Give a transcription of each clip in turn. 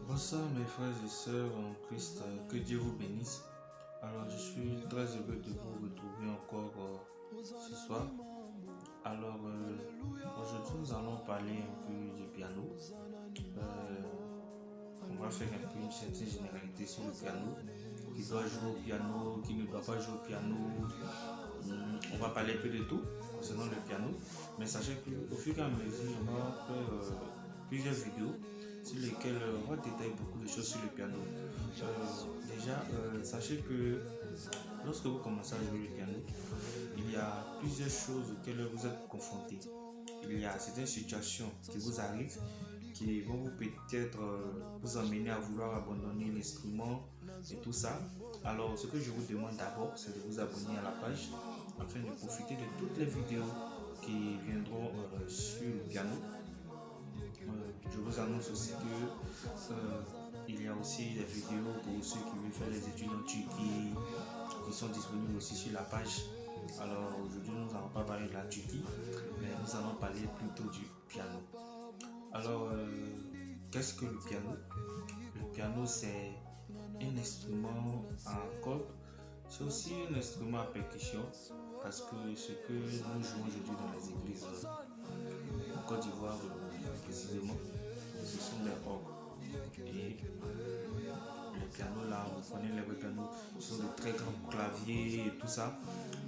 Bonsoir mes frères et sœurs en Christ, que Dieu vous bénisse. Alors je suis très heureux de vous retrouver encore ce soir. Alors aujourd'hui nous allons parler un peu du piano. On va faire un peu une certaine généralité sur le piano. Qui doit jouer au piano, qui ne doit pas jouer au piano. On va parler un peu de tout concernant le piano. Mais sachez qu'au fur et à mesure, on va faire plusieurs vidéos sur lesquelles on va détailler beaucoup de choses sur le piano. Sachez que lorsque vous commencez à jouer le piano, il y a plusieurs choses auxquelles vous êtes confrontés. Il y a certaines situations qui vous arrivent qui vont vous peut-être vous amener à vouloir abandonner l'instrument et tout ça. Alors ce que je vous demande d'abord, c'est de vous abonner à la page afin de profiter de toutes les vidéos qui viendront sur le piano. Je vous annonce aussi que il y a aussi des vidéos pour ceux qui veulent faire les études en Turquie qui sont disponibles aussi sur la page. Alors aujourd'hui nous n'allons pas parler de la Turquie, mais nous allons parler plutôt du piano. Alors qu'est-ce que le piano? Le piano c'est un instrument à cordes, c'est aussi un instrument à percussion parce que ce que nous jouons aujourd'hui dans les églises en Côte d'Ivoire précisément, ce sont des orgues. Et les pianos là, vous prenez les vrais pianos, ce sont de très grands claviers et tout ça.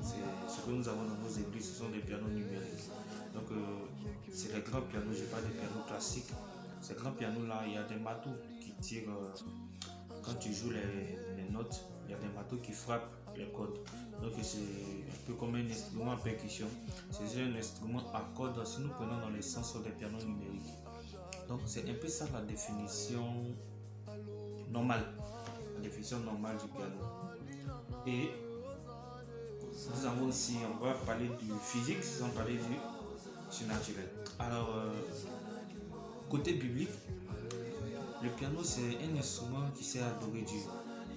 C'est ce que nous avons dans nos églises, ce sont des pianos numériques. Donc c'est les grands pianos, je parle des pianos classiques. Ces grands pianos là, il y a des marteaux qui tirent quand tu joues les notes, il y a des marteaux qui frappent les cordes. Donc c'est un peu comme un instrument à percussion. C'est un instrument à cordes si nous prenons dans le sens des pianos numériques. Donc c'est un peu ça la définition normale. La définition normale du piano. Et nous avons aussi, on va parler du physique sans parler du surnaturel. Alors, côté biblique, le piano c'est un instrument qui sert à adorer Dieu.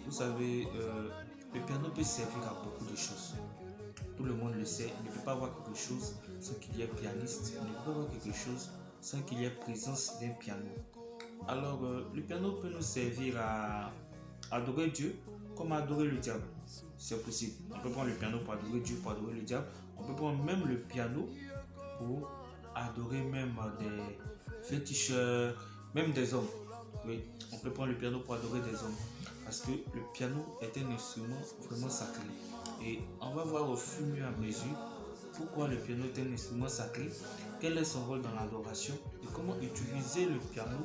Vous savez, le piano peut servir à beaucoup de choses. Tout le monde le sait, il ne peut pas avoir quelque chose sans qu'il y ait pianiste, il ne peut pas avoir quelque chose sans qu'il y ait présence d'un piano. Alors, le piano peut nous servir à adorer Dieu comme à adorer le diable. C'est possible. On peut prendre le piano pour adorer Dieu, pour adorer le diable. On peut prendre même le piano pour adorer même des féticheurs, même des hommes. Oui, on peut prendre le piano pour adorer des hommes. Parce que le piano est un instrument vraiment sacré. Et on va voir au fur et à mesure pourquoi le piano est un instrument sacré, quel est son rôle dans l'adoration et comment utiliser le piano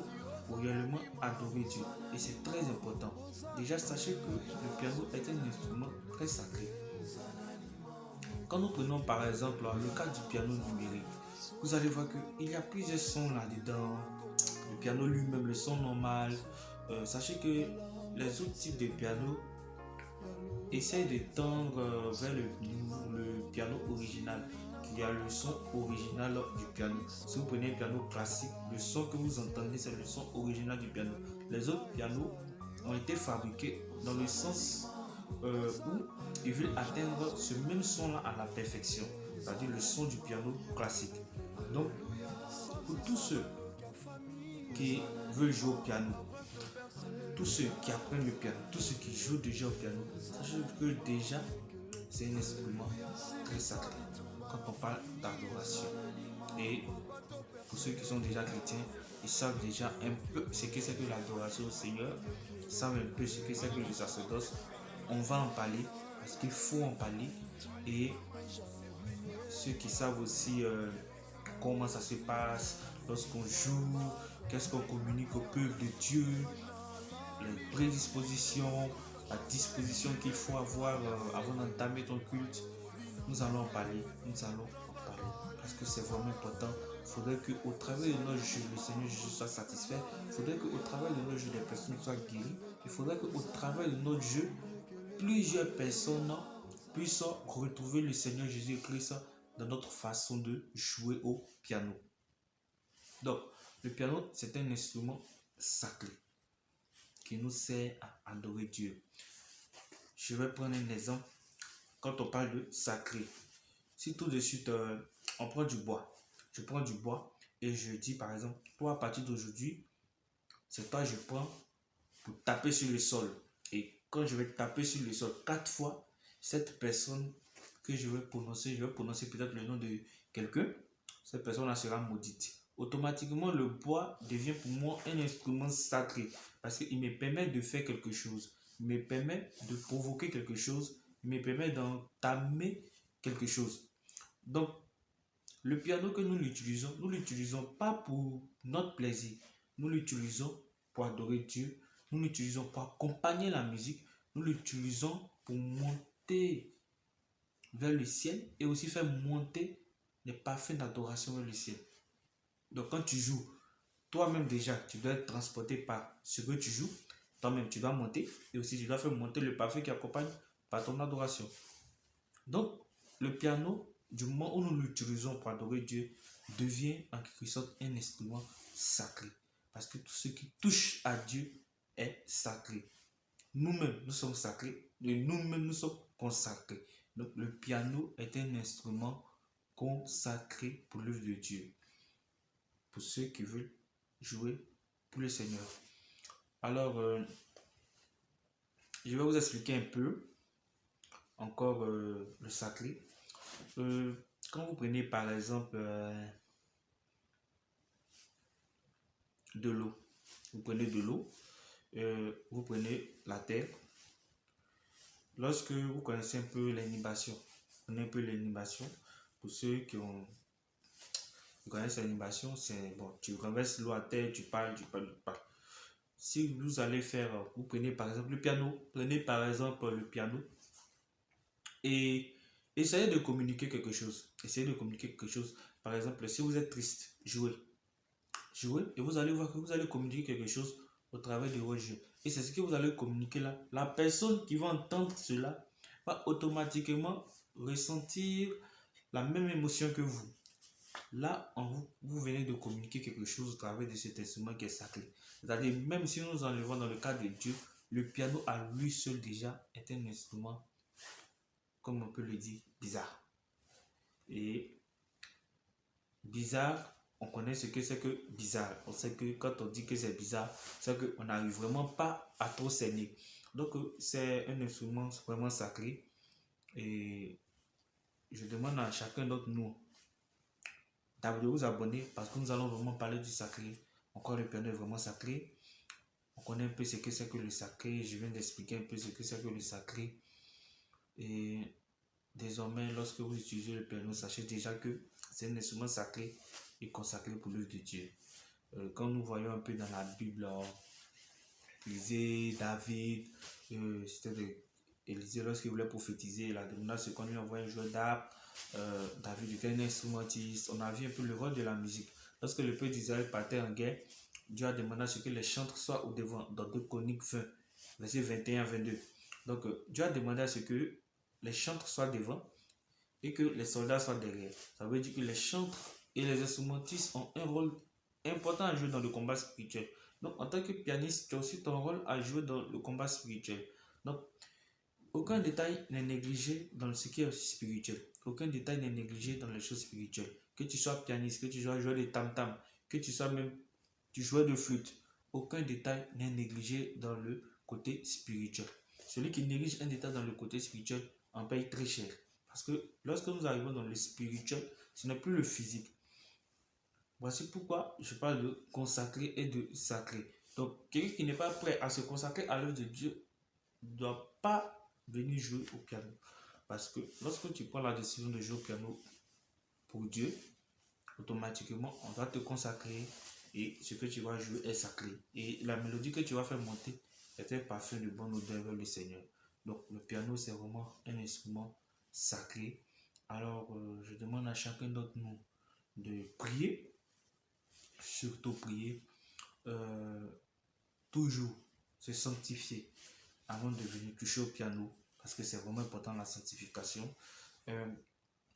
pour réellement adorer Dieu. Et c'est très important. Déjà, sachez que le piano est un instrument très sacré. Quand nous prenons par exemple le cas du piano numérique, vous allez voir qu'il y a plusieurs sons là-dedans. Le piano lui-même, le son normal. Sachez que les autres types de piano essayent de tendre vers le piano original, qui a le son original du piano. Si vous prenez un piano classique, le son que vous entendez, c'est le son original du piano. Les autres pianos ont été fabriqués dans le sens où ils veulent atteindre ce même son-là à la perfection, c'est-à-dire le son du piano classique. Donc, pour tous ceux qui veulent jouer au piano, tous ceux qui apprennent le piano, tous ceux qui jouent déjà au piano, sachez que déjà c'est un instrument très sacré quand on parle d'adoration. Et pour ceux qui sont déjà chrétiens, ils savent déjà un peu ce que c'est que l'adoration au Seigneur, ils savent un peu ce que c'est que le sacerdoce. On va en parler parce qu'il faut en parler. Et ceux qui savent aussi comment ça se passe lorsqu'on joue, qu'est-ce qu'on communique au peuple de Dieu, les prédispositions, la disposition qu'il faut avoir avant d'entamer ton culte. Nous allons en parler, parce que c'est vraiment important. Il faudrait qu'au travers de nos jeux, le Seigneur Jésus soit satisfait. Il faudrait qu'au travers de nos jeux, les personnes soient guéries. Il faudrait qu'au travers de notre jeu, plusieurs personnes puissent retrouver le Seigneur Jésus-Christ dans notre façon de jouer au piano. Donc, le piano, c'est un instrument sacré qui nous sert à adorer Dieu. Je vais prendre un exemple. Quand on parle de sacré, si tout de suite on prend du bois, je prends du bois et je dis par exemple, toi à partir d'aujourd'hui, c'est toi je prends pour taper sur le sol. Et quand je vais taper sur le sol 4 fois, cette personne que je vais prononcer peut-être le nom de quelqu'un, cette personne-là sera maudite. Automatiquement, le bois devient pour moi un instrument sacré parce qu'il me permet de faire quelque chose, il me permet de provoquer quelque chose, il me permet d'entamer quelque chose. Donc, le piano que nous l'utilisons pas pour notre plaisir, nous l'utilisons pour adorer Dieu, nous l'utilisons pour accompagner la musique, nous l'utilisons pour monter vers le ciel et aussi faire monter les parfums d'adoration vers le ciel. Donc quand tu joues, toi-même déjà, tu dois être transporté par ce que tu joues, toi-même tu dois monter et aussi tu dois faire monter le parfum qui accompagne par ton adoration. Donc le piano, du moment où nous l'utilisons pour adorer Dieu, devient en quelque sorte un instrument sacré. Parce que tout ce qui touche à Dieu est sacré. Nous-mêmes, nous sommes sacrés et nous-mêmes, nous sommes consacrés. Donc, le piano est un instrument consacré pour l'œuvre de Dieu. Pour ceux qui veulent jouer pour le Seigneur. Alors, je vais vous expliquer un peu encore le sacré. Quand vous prenez par exemple de l'eau, vous prenez de l'eau, vous prenez la terre. Lorsque vous connaissez un peu l'inhibation, pour ceux qui connaissent l'animation, c'est bon, tu renverses l'eau à terre, tu parles. Si vous allez faire, vous prenez par exemple le piano, et essayez de communiquer quelque chose. Par exemple, si vous êtes triste, jouez et vous allez voir que vous allez communiquer quelque chose au travers de vos jeux. Et c'est ce que vous allez communiquer là. La personne qui va entendre cela va automatiquement ressentir la même émotion que vous. Là, vous venez de communiquer quelque chose au travers de cet instrument qui est sacré. C'est-à-dire, même si nous enlevons dans le cadre de Dieu, le piano à lui seul déjà est un instrument, comme on peut le dire, bizarre. Et bizarre, on connaît ce que c'est que bizarre. On sait que quand on dit que c'est bizarre, c'est qu'on n'arrive vraiment pas à trop cerner. Donc, c'est un instrument vraiment sacré. Et je demande à chacun d'entre nous de vous abonner parce que nous allons vraiment parler du sacré. Encore le piano est vraiment sacré. On connaît un peu ce que c'est que le sacré. Je viens d'expliquer un peu ce que c'est que le sacré. Et désormais, lorsque vous utilisez le piano, sachez déjà que c'est un instrument sacré et consacré pour l'œuvre de Dieu. Quand nous voyons un peu dans la Bible, Élisée, David, Élisée, lorsqu'il voulait prophétiser, il a demandé à ce qu'on lui envoie un joueur d'harpe. David était un instrumentiste. On a vu un peu le rôle de la musique. Lorsque le peuple d'Israël partait en guerre, Dieu a demandé à ce que les chantres soient au devant, dans 2 Chroniques 20, versets 21 à 22. Donc, Dieu a demandé à ce que les chantres soient devant et que les soldats soient derrière. Ça veut dire que les chantres et les instrumentistes ont un rôle important à jouer dans le combat spirituel. Donc, en tant que pianiste, tu as aussi ton rôle à jouer dans le combat spirituel. Donc, aucun détail n'est négligé dans ce qui est spirituel. Aucun détail n'est négligé dans les choses spirituelles. Que tu sois pianiste, que tu sois joueur de tam-tam, que tu sois même joueur de flûte, aucun détail n'est négligé dans le côté spirituel. Celui qui néglige un détail dans le côté spirituel en paye très cher. Parce que lorsque nous arrivons dans le spirituel, ce n'est plus le physique. Voici pourquoi je parle de consacré et de sacré. Donc, quelqu'un qui n'est pas prêt à se consacrer à l'œuvre de Dieu ne doit pas venir jouer au piano. Parce que lorsque tu prends la décision de jouer au piano pour Dieu, automatiquement, on va te consacrer et ce que tu vas jouer est sacré. Et la mélodie que tu vas faire monter est un parfum de bonne odeur vers le Seigneur. Donc, le piano, c'est vraiment un instrument sacré. Alors, je demande à chacun d'entre nous de prier, surtout prier, toujours se sanctifier avant de venir toucher au piano, parce que c'est vraiment important la sanctification.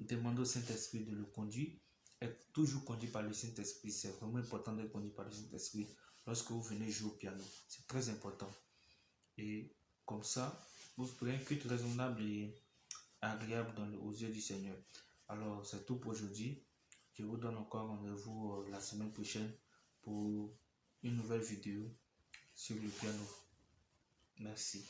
Demandez au Saint-Esprit de le conduire. Être toujours conduit par le Saint-Esprit. C'est vraiment important d'être conduit par le Saint-Esprit lorsque vous venez jouer au piano. C'est très important. Et comme ça, vous ferez un culte raisonnable et agréable aux yeux du Seigneur. Alors, c'est tout pour aujourd'hui. Je vous donne encore rendez-vous la semaine prochaine pour une nouvelle vidéo sur le piano. Merci.